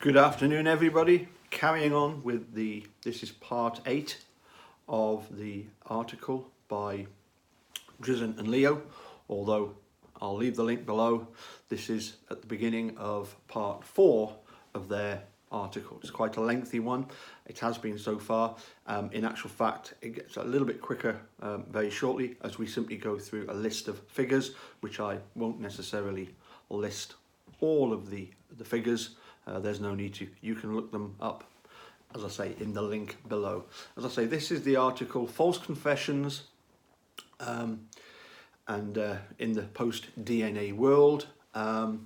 Good afternoon, everybody. Carrying on with this is part 8 of the article by Drizin and Leo, although I'll leave the link below. This is at the beginning of part 4 of their article. It's quite a lengthy one. It has been so far. In actual fact, it gets a little bit quicker very shortly as we simply go through a list of figures, which I won't necessarily list all of the figures. There's no need to. You can look them up, as I say, in the link below. As I say, this is the article False Confessions and in the post-DNA world. I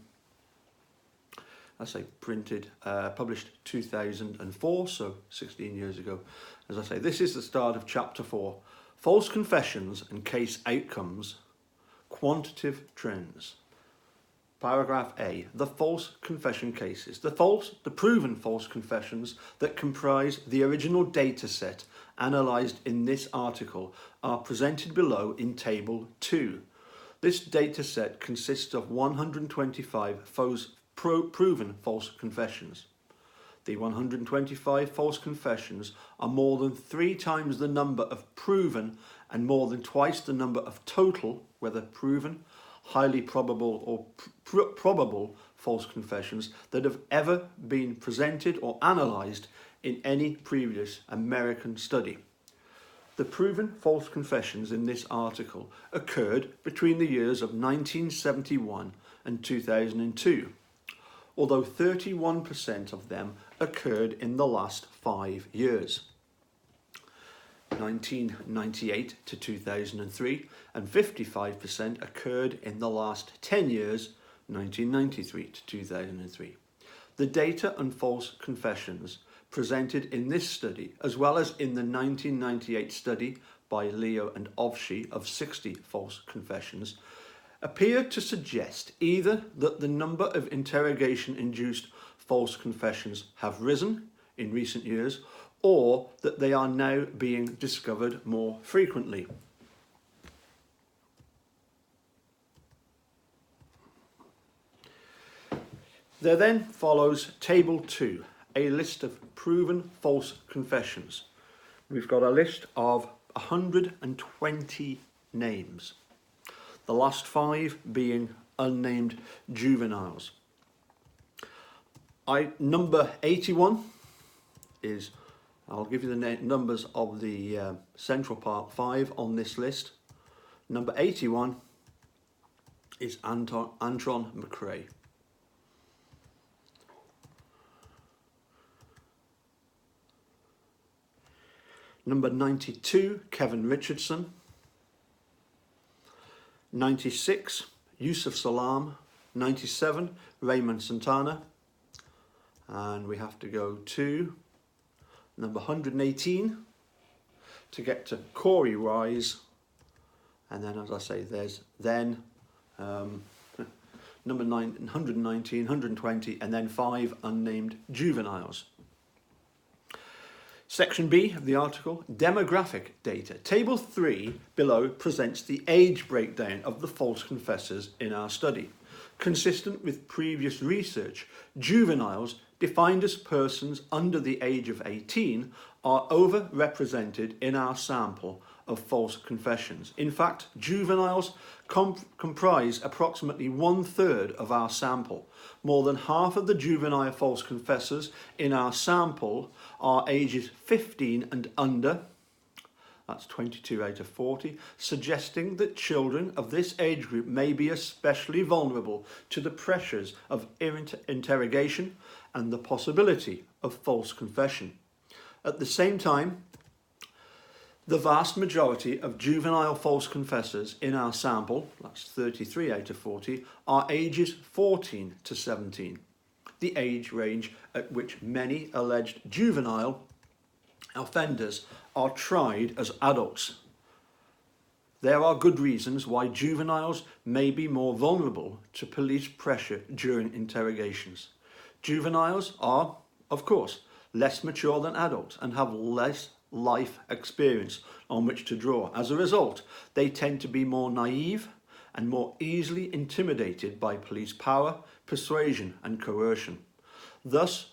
say published 2004, so 16 years ago. As I say, this is the start of chapter 4, False Confessions and Case Outcomes, Quantitative Trends. Paragraph A, the false confession cases. The proven false confessions that comprise the original data set analysed in this article are presented below in Table 2. This data set consists of 125 proven false confessions. The 125 false confessions are more than 3 times the number of proven and more than twice the number of total, whether proven, highly probable or probable false confessions that have ever been presented or analysed in any previous American study. The proven false confessions in this article occurred between the years of 1971 and 2002, although 31% of them occurred in the last 5 years. 1998 to 2003, and 55% occurred in the last 10 years, 1993 to 2003. The data on false confessions presented in this study, as well as in the 1998 study by Leo and Ovshi of 60 false confessions, appear to suggest either that the number of interrogation-induced false confessions have risen in recent years, or that they are now being discovered more frequently. There then follows Table 2, a list of proven false confessions. We've got a list of 120 names, the last 5 being unnamed juveniles. Number 81 is, I'll give you the numbers of the central part 5 on this list. Number 81 is Antron McRae. Number 92, Kevin Richardson. 96, Yusuf Salam. 97, Raymond Santana. And we have to go to number 118 to get to Corey Wise, and then, as I say, there's then number 119, 120, and then 5 unnamed juveniles. Section B of the article, demographic data. Table 3 below presents the age breakdown of the false confessors in our study. Consistent with previous research, juveniles, defined as persons under the age of 18, are overrepresented in our sample of false confessions. In fact, juveniles comprise approximately 1/3 of our sample. More than half of the juvenile false confessors in our sample are ages 15 and under. That's 22 out of 40, suggesting that children of this age group may be especially vulnerable to the pressures of interrogation and the possibility of false confession. At the same time, the vast majority of juvenile false confessors in our sample, that's 33 out of 40, are ages 14 to 17, the age range at which many alleged juvenile offenders are tried as adults. There are good reasons why juveniles may be more vulnerable to police pressure during interrogations. Juveniles are, of course, less mature than adults and have less life experience on which to draw. As a result, they tend to be more naive and more easily intimidated by police power, persuasion and coercion. Thus,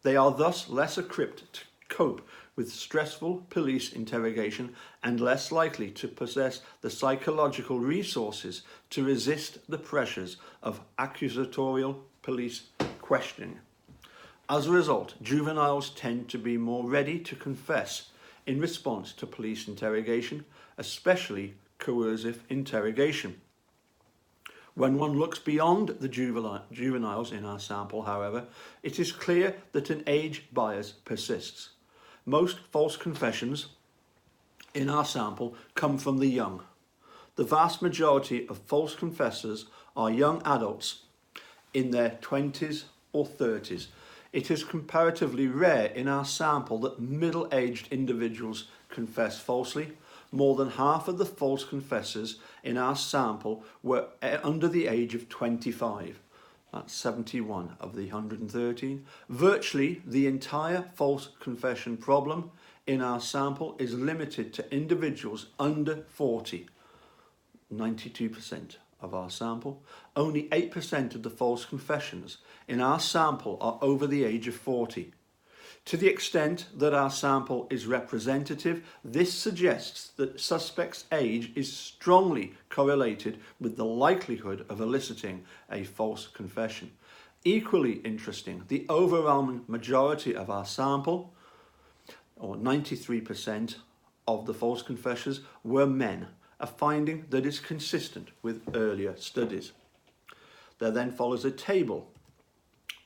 They are thus less equipped to cope with stressful police interrogation and less likely to possess the psychological resources to resist the pressures of accusatorial police questioning. As a result, juveniles tend to be more ready to confess in response to police interrogation, especially coercive interrogation. When one looks beyond the juveniles in our sample, however, it is clear that an age bias persists. Most false confessions in our sample come from the young. The vast majority of false confessors are young adults in their 20s or 30s. It is comparatively rare in our sample that middle-aged individuals confess falsely. More than half of the false confessors in our sample were under the age of 25. That's 71 of the 113. Virtually the entire false confession problem in our sample is limited to individuals under 40. 92% of our sample. Only 8% of the false confessions in our sample are over the age of 40. To the extent that our sample is representative, this suggests that suspect's age is strongly correlated with the likelihood of eliciting a false confession. Equally interesting, the overwhelming majority of our sample, or 93% of the false confessors, were men, a finding that is consistent with earlier studies. There then follows a table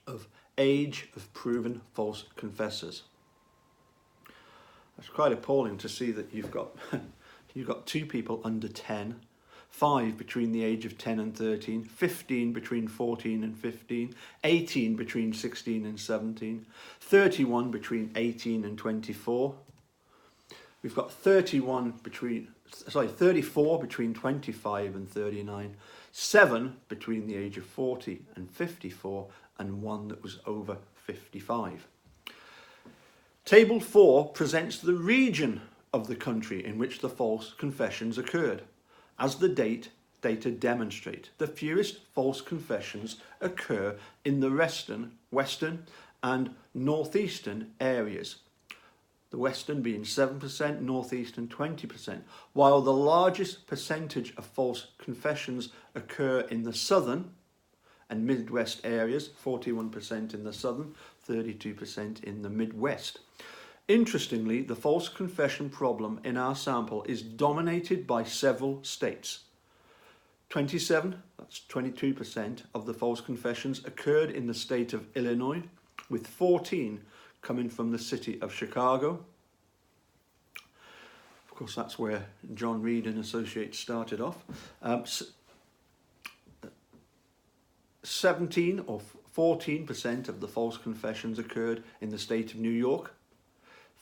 of age of proven false confessors. It's quite appalling to see that you've got 2 people under 10, 5 between the age of 10 and 13, 15 between 14 and 15, 18 between 16 and 17, 31 between 18 and 24. We've got 34 between 25 and 39, 7 between the age of 40 and 54, and 1 that was over 55. Table 4 presents the region of the country in which the false confessions occurred. As the data demonstrate, the fewest false confessions occur in the western and northeastern areas. The western being 7%, northeastern 20%, while the largest percentage of false confessions occur in the southern and Midwest areas, 41% in the southern, 32% in the Midwest. Interestingly, the false confession problem in our sample is dominated by several states. 27, that's 22% of the false confessions occurred in the state of Illinois, with 14 coming from the city of Chicago. Of course, that's where John Reed and Associates started off. 17 or 14% of the false confessions occurred in the state of New York.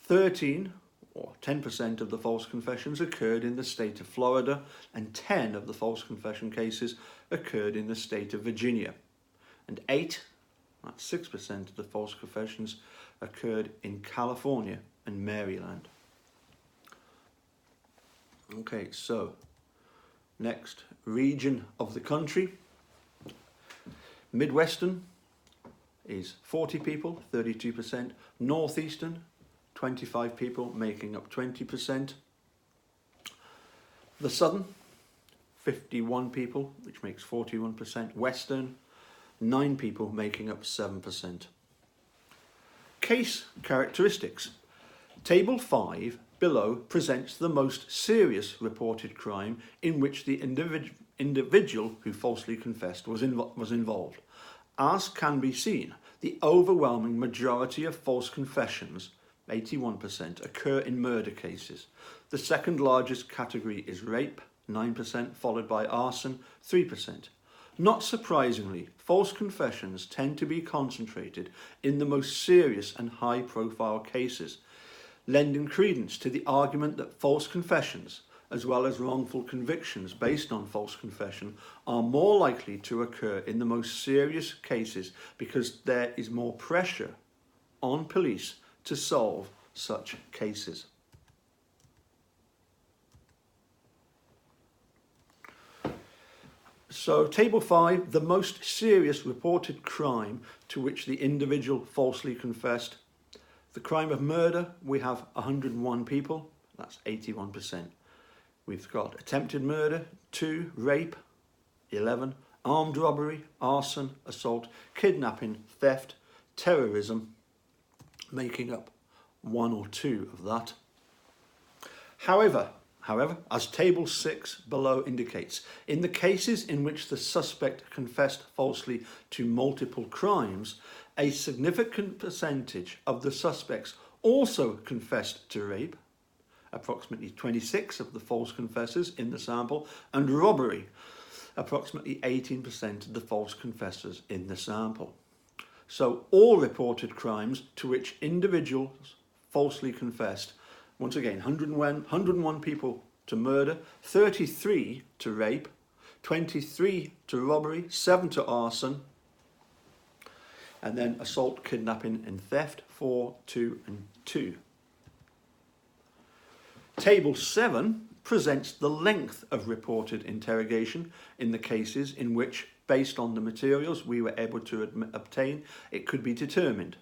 13 or 10% of the false confessions occurred in the state of Florida, and 10 of the false confession cases occurred in the state of Virginia. And 8, that's 6% of the false confessions occurred in California and Maryland. Okay, so next, region of the country. Midwestern is 40 people, 32%. Northeastern, 25 people, making up 20%. The southern, 51 people, which makes 41%. Western, 9 people, making up 7%. Case characteristics. Table 5 below presents the most serious reported crime in which the individual who falsely confessed was involved. As can be seen, the overwhelming majority of false confessions, 81%, occur in murder cases. The second largest category is rape, 9%, followed by arson, 3%. Not surprisingly, false confessions tend to be concentrated in the most serious and high-profile cases, lending credence to the argument that false confessions, as well as wrongful convictions based on false confession, are more likely to occur in the most serious cases because there is more pressure on police to solve such cases. So, Table 5, the most serious reported crime to which the individual falsely confessed. The crime of murder, we have 101 people, that's 81%. We've got attempted murder, 2, rape, 11, armed robbery, arson, assault, kidnapping, theft, terrorism, making up 1 or 2 of that. However, as Table 6 below indicates, in the cases in which the suspect confessed falsely to multiple crimes, a significant percentage of the suspects also confessed to rape, approximately 26 of the false confessors in the sample, and robbery, approximately 18% of the false confessors in the sample. So all reported crimes to which individuals falsely confessed, once again, 101 people to murder, 33 to rape, 23 to robbery, 7 to arson, and then assault, kidnapping and theft, 4, 2 and 2. Table 7 presents the length of reported interrogation in the cases in which, based on the materials we were able to obtain, it could be determined.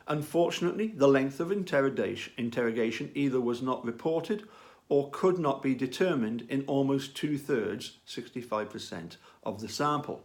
Unfortunately, the length of interrogation either was not reported or could not be determined in almost 2/3, 65% of the sample.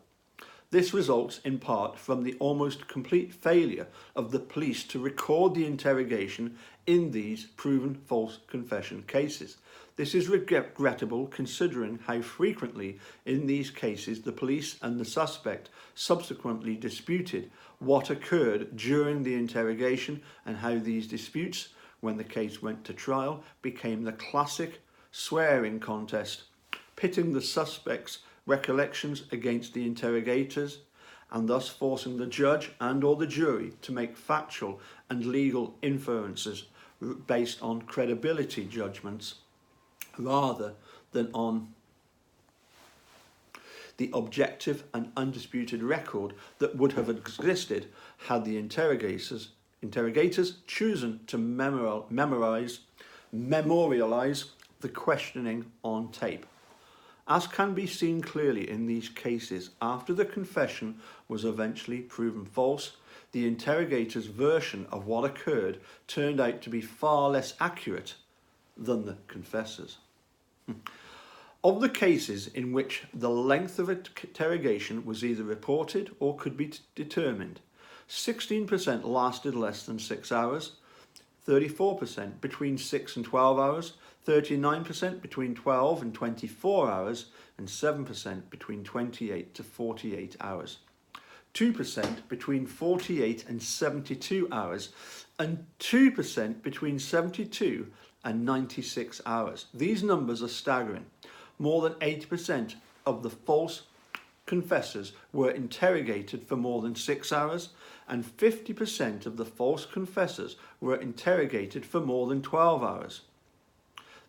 This results in part from the almost complete failure of the police to record the interrogation in these proven false confession cases. This is regrettable considering how frequently in these cases the police and the suspect subsequently disputed what occurred during the interrogation, and how these disputes, when the case went to trial, became the classic swearing contest, pitting the suspect's recollections against the interrogators, and thus forcing the judge and or the jury to make factual and legal inferences based on credibility judgments rather than on the objective and undisputed record that would have existed had the interrogators chosen to memorialize the questioning on tape. As can be seen clearly in these cases, after the confession was eventually proven false, the interrogator's version of what occurred turned out to be far less accurate than the confessor's. Of the cases in which the length of interrogation was either reported or could be determined, 16% lasted less than 6 hours, 34% between 6 and 12 hours, 39% between 12 and 24 hours, and 7% between 28 to 48 hours. 2% between 48 and 72 hours, and 2% between 72 and 96 hours. These numbers are staggering. More than 80% of the false confessors were interrogated for more than 6 hours, and 50% of the false confessors were interrogated for more than 12 hours.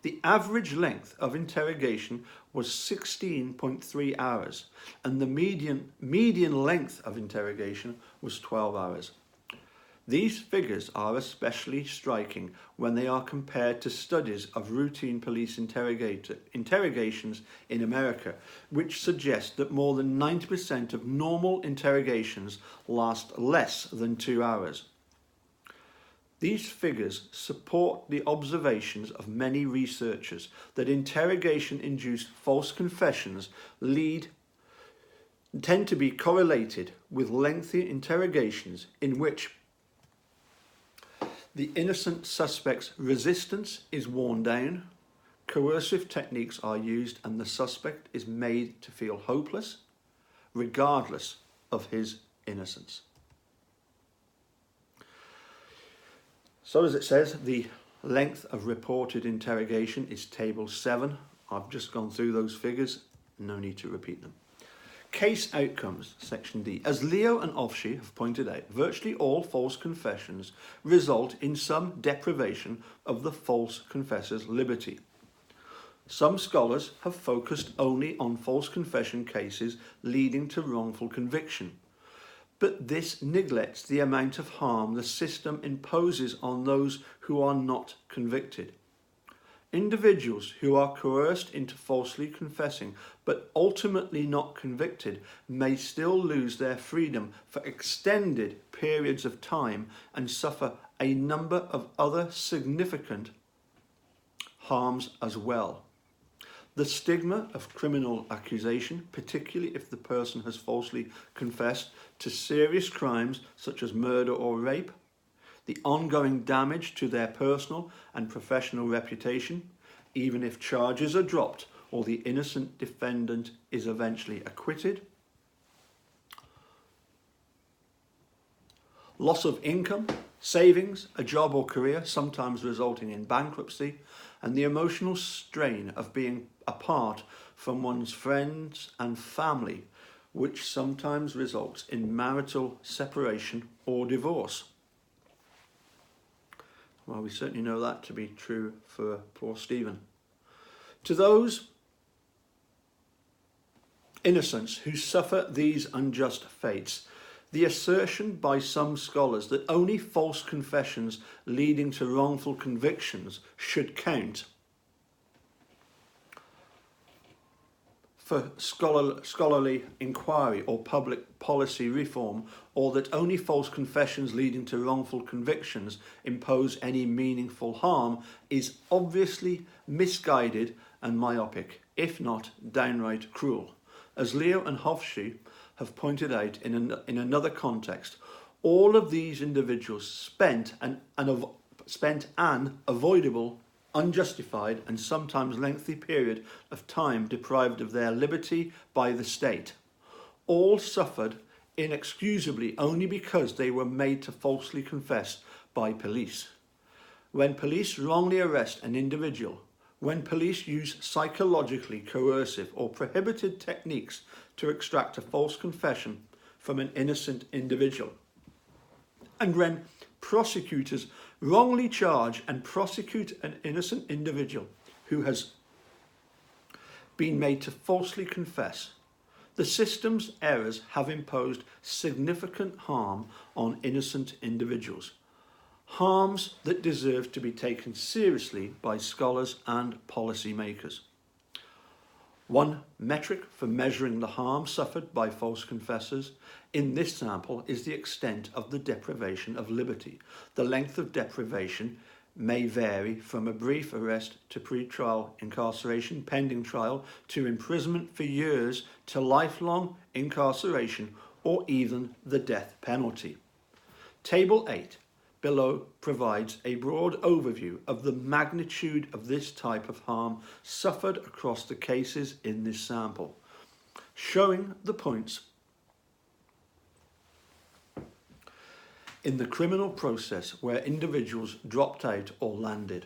The average length of interrogation was 16.3 hours, and the median length of interrogation was 12 hours. These figures are especially striking when they are compared to studies of routine police interrogations in America, which suggest that more than 90% of normal interrogations last less than 2 hours. These figures support the observations of many researchers that interrogation-induced false confessions tend to be correlated with lengthy interrogations in which the innocent suspect's resistance is worn down, coercive techniques are used, and the suspect is made to feel hopeless, regardless of his innocence. So as it says, the length of reported interrogation is Table 7. I've just gone through those figures, no need to repeat them. Case outcomes, Section D. As Leo and Ofshe have pointed out, virtually all false confessions result in some deprivation of the false confessor's liberty. Some scholars have focused only on false confession cases leading to wrongful conviction, but this neglects the amount of harm the system imposes on those who are not convicted. Individuals who are coerced into falsely confessing but ultimately not convicted may still lose their freedom for extended periods of time and suffer a number of other significant harms as well. The stigma of criminal accusation, particularly if the person has falsely confessed to serious crimes such as murder or rape, the ongoing damage to their personal and professional reputation, even if charges are dropped or the innocent defendant is eventually acquitted, loss of income, savings, a job or career, sometimes resulting in bankruptcy, and the emotional strain of being apart from one's friends and family, which sometimes results in marital separation or divorce. Well, we certainly know that to be true for poor Stephen. To those innocents who suffer these unjust fates, the assertion by some scholars that only false confessions leading to wrongful convictions should count for scholarly inquiry or public policy reform, or that only false confessions leading to wrongful convictions impose any meaningful harm, is obviously misguided and myopic, if not downright cruel. As Leo and Hofsche have pointed out in another context, all of these individuals spent an avoidable, unjustified and sometimes lengthy period of time deprived of their liberty by the state. All suffered inexcusably only because they were made to falsely confess by police. When police wrongly arrest an individual, when police use psychologically coercive or prohibited techniques to extract a false confession from an innocent individual, and when prosecutors wrongly charge and prosecute an innocent individual who has been made to falsely confess, the system's errors have imposed significant harm on innocent individuals, harms that deserve to be taken seriously by scholars and policymakers. One metric for measuring the harm suffered by false confessors in this sample is the extent of the deprivation of liberty. The length of deprivation may vary from a brief arrest to pre-trial incarceration, pending trial, to imprisonment for years, to lifelong incarceration, or even the death penalty. Table 8 below provides a broad overview of the magnitude of this type of harm suffered across the cases in this sample, showing the points in the criminal process where individuals dropped out or landed.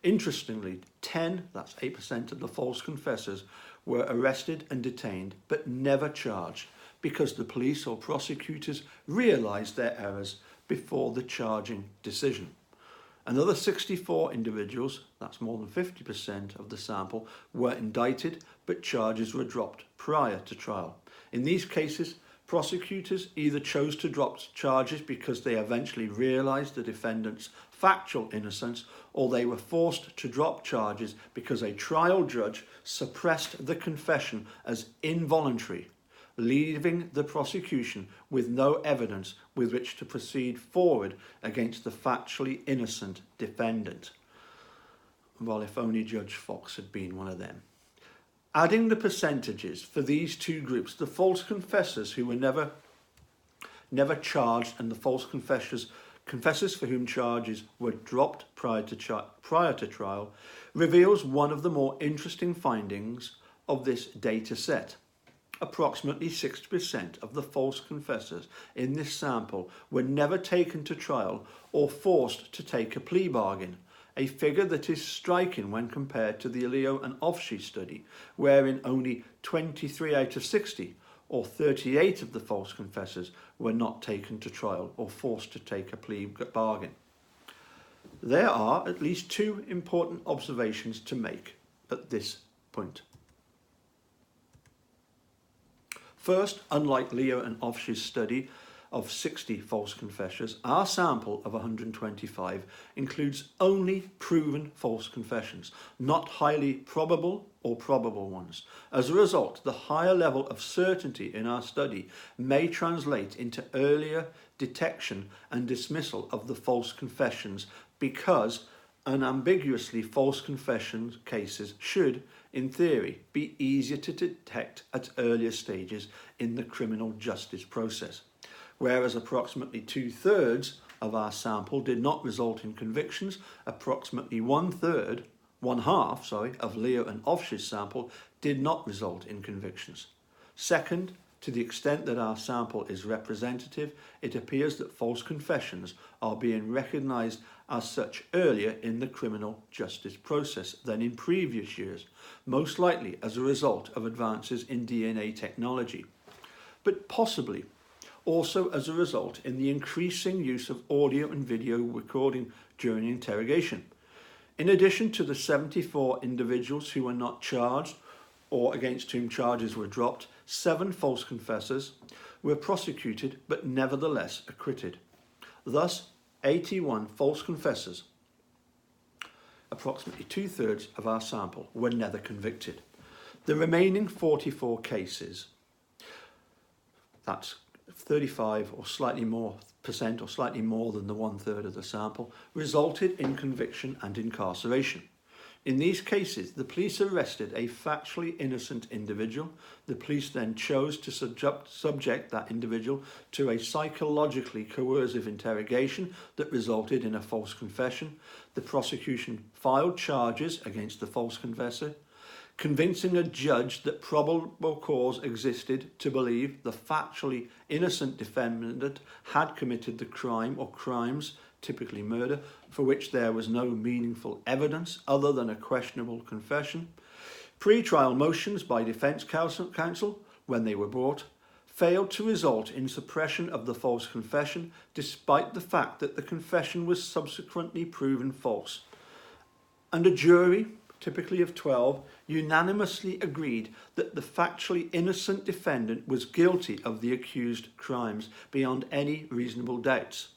Interestingly, 10, that's 8% of the false confessors, were arrested and detained but never charged because the police or prosecutors realised their errors before the charging decision. Another 64 individuals, that's more than 50% of the sample, were indicted but charges were dropped prior to trial. In these cases, prosecutors either chose to drop charges because they eventually realised the defendant's factual innocence, or they were forced to drop charges because a trial judge suppressed the confession as involuntary, leaving the prosecution with no evidence with which to proceed forward against the factually innocent defendant. Well, if only Judge Fox had been one of them. Adding the percentages for these two groups, the false confessors who were never charged and the false confessors for whom charges were dropped prior to trial, reveals one of the more interesting findings of this data set. Approximately 60% of the false confessors in this sample were never taken to trial or forced to take a plea bargain, a figure that is striking when compared to the Leo and Hofsche study, wherein only 23 out of 60, or 38 of the false confessors, were not taken to trial or forced to take a plea bargain. There are at least two important observations to make at this point. First, unlike Leo and Hofsche's study of 60 false confessors, our sample of 125 includes only proven false confessions, not highly probable or probable ones. As a result, the higher level of certainty in our study may translate into earlier detection and dismissal of the false confessions, because unambiguously false confession cases should, in theory, be easier to detect at earlier stages in the criminal justice process. Whereas approximately 2/3 of our sample did not result in convictions, approximately one half of Leo and Ofsh's sample did not result in convictions. Second, to the extent that our sample is representative, it appears that false confessions are being recognised as such earlier in the criminal justice process than in previous years, most likely as a result of advances in DNA technology, but possibly also as a result in the increasing use of audio and video recording during interrogation. In addition to the 74 individuals who were not charged or against whom charges were dropped, 7 false confessors were prosecuted but nevertheless acquitted. Thus, 81 false confessors, approximately 2/3 of our sample, were never convicted. The remaining 44 cases, that's 35 or slightly more percent, or slightly more than the 1/3 of the sample, resulted in conviction and incarceration. In these cases, the police arrested a factually innocent individual. The police then chose to subject that individual to a psychologically coercive interrogation that resulted in a false confession. The prosecution filed charges against the false confessor, convincing a judge that probable cause existed to believe the factually innocent defendant had committed the crime or crimes, typically murder, for which there was no meaningful evidence other than a questionable confession. Pre-trial motions by defence counsel, when they were brought, failed to result in suppression of the false confession, despite the fact that the confession was subsequently proven false. And a jury, typically of 12, unanimously agreed that the factually innocent defendant was guilty of the accused crimes beyond any reasonable doubts.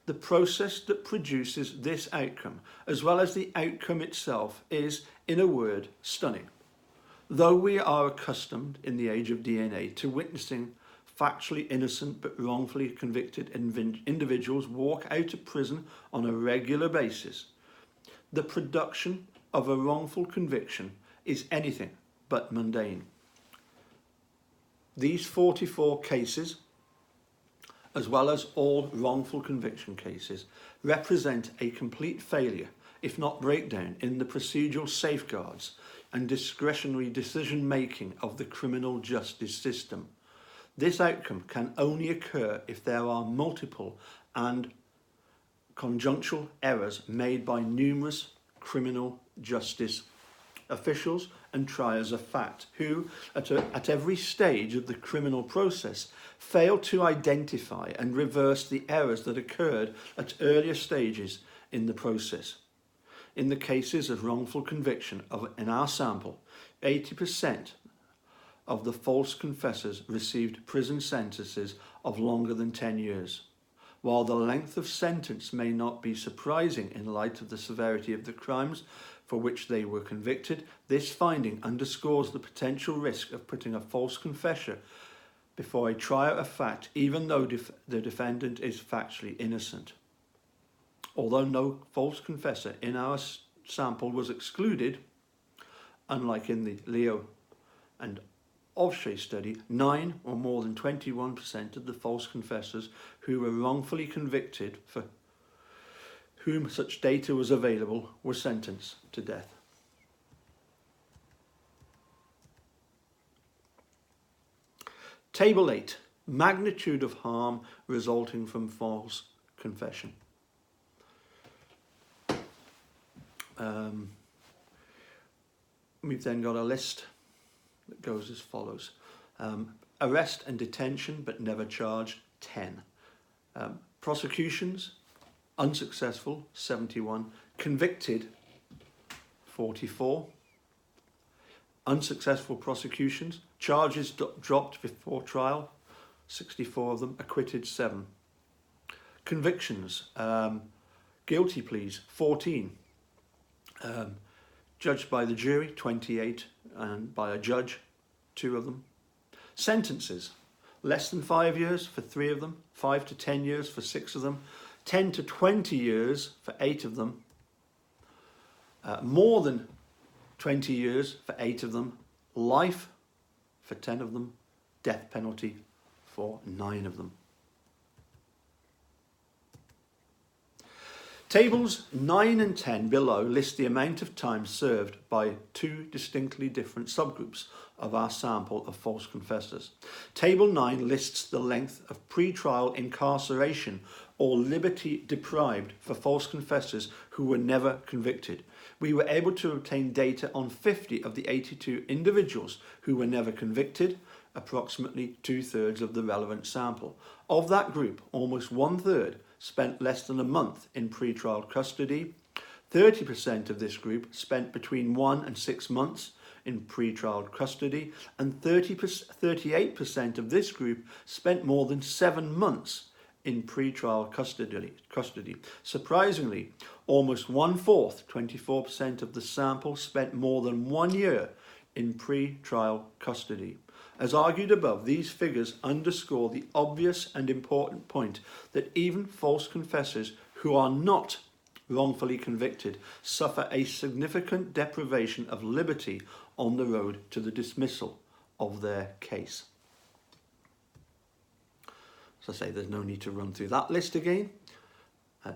The process that produces this outcome, as well as the outcome itself, is, in a word, stunning. Though we are accustomed in the age of DNA to witnessing factually innocent but wrongfully convicted individuals walk out of prison on a regular basis, the production of a wrongful conviction is anything but mundane. These 44 cases, as well as all wrongful conviction cases, represent a complete failure, if not breakdown, in the procedural safeguards and discretionary decision-making of the criminal justice system. This outcome can only occur if there are multiple and conjunctural errors made by numerous criminal justice officials and triers of fact who, at every stage of the criminal process, fail to identify and reverse the errors that occurred at earlier stages in the process. In the cases of wrongful conviction in our sample, 80% of the false confessors received prison sentences of longer than 10 years. While the length of sentence may not be surprising in light of the severity of the crimes for which they were convicted, this finding underscores the potential risk of putting a false confessor before a trial of fact, even though the defendant is factually innocent. Although no false confessor in our sample was excluded, unlike in the Leo and Ofshe study, 9 or more than 21% of the false confessors who were wrongfully convicted, for whom such data was available, were sentenced to death. Table 8. Magnitude of harm resulting from false confession. We've then got a list that goes as follows. Arrest and detention but never charged, 10. Prosecutions, unsuccessful, 71. Convicted, 44. Unsuccessful prosecutions, charges dropped before trial, 64 of them, acquitted 7. Convictions, guilty pleas 14, judged by the jury 28, and by a judge 2 of them. Sentences, less than 5 years for 3 of them, 5 to 10 years for 6 of them, 10 to 20 years for 8 of them, more than 20 years for 8 of them, life for 10 of them, death penalty for 9 of them. Tables 9 and 10 below list the amount of time served by 2 distinctly different subgroups of our sample of false confessors. Table 9 lists the length of pre-trial incarceration or liberty deprived for false confessors who were never convicted. We were able to obtain data on 50 of the 82 individuals who were never convicted, approximately 2/3 of the relevant sample. Of that group, almost 1/3 spent less than a month in pre-trial custody. 30% of this group spent between 1 and 6 months in pre-trial custody, and 38% of this group spent more than 7 months in pre-trial custody. Surprisingly, almost 1/4, 24% of the sample spent more than 1 year in pre-trial custody. As argued above, these figures underscore the obvious and important point that even false confessors who are not wrongfully convicted suffer a significant deprivation of liberty on the road to the dismissal of their case. As I say, there's no need to run through that list again.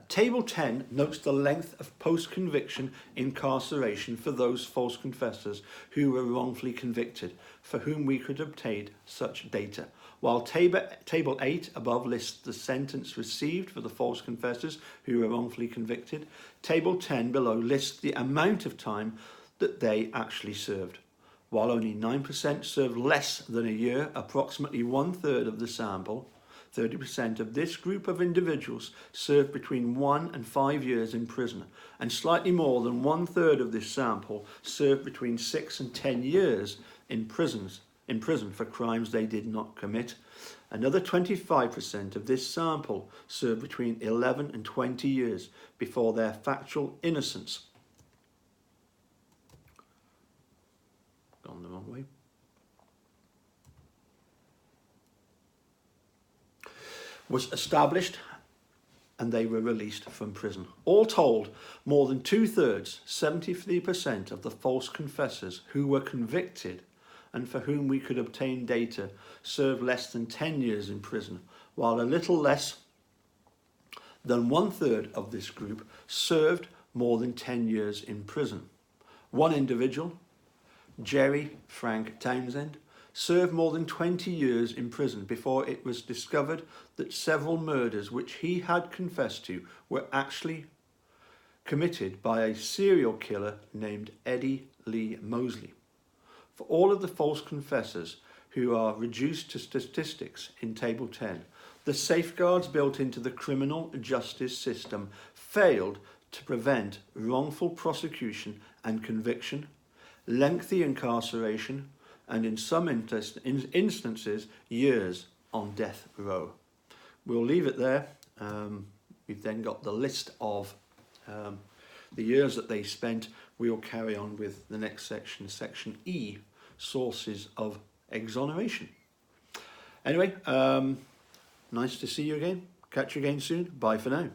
Table 10 notes the length of post-conviction incarceration for those false confessors who were wrongfully convicted, for whom we could obtain such data. While Table 8 above lists the sentence received for the false confessors who were wrongfully convicted, Table 10 below lists the amount of time that they actually served. While only 9% served less than a year, approximately 1/3 of the sample, 30% of this group of individuals served between 1 and 5 years in prison, and slightly more than 1/3 of this sample served between 6 and 10 years in prison for crimes they did not commit. Another 25% of this sample served between 11 and 20 years before their factual innocence. Gone the wrong way. Was established, and they were released from prison. All told, more than 2/3, 73% of the false confessors who were convicted and for whom we could obtain data served less than 10 years in prison, while a little less than 1/3 of this group served more than 10 years in prison. One individual, Jerry Frank Townsend, served more than 20 years in prison before it was discovered that several murders which he had confessed to were actually committed by a serial killer named Eddie Lee Mosley. For all of the false confessors who are reduced to statistics in Table 10, the safeguards built into the criminal justice system failed to prevent wrongful prosecution and conviction, lengthy incarceration, and in some instances, years on death row. We'll leave it there. We've then got the list of the years that they spent. We'll carry on with the next section, Section E, sources of exoneration. Anyway, nice to see you again. Catch you again soon. Bye for now.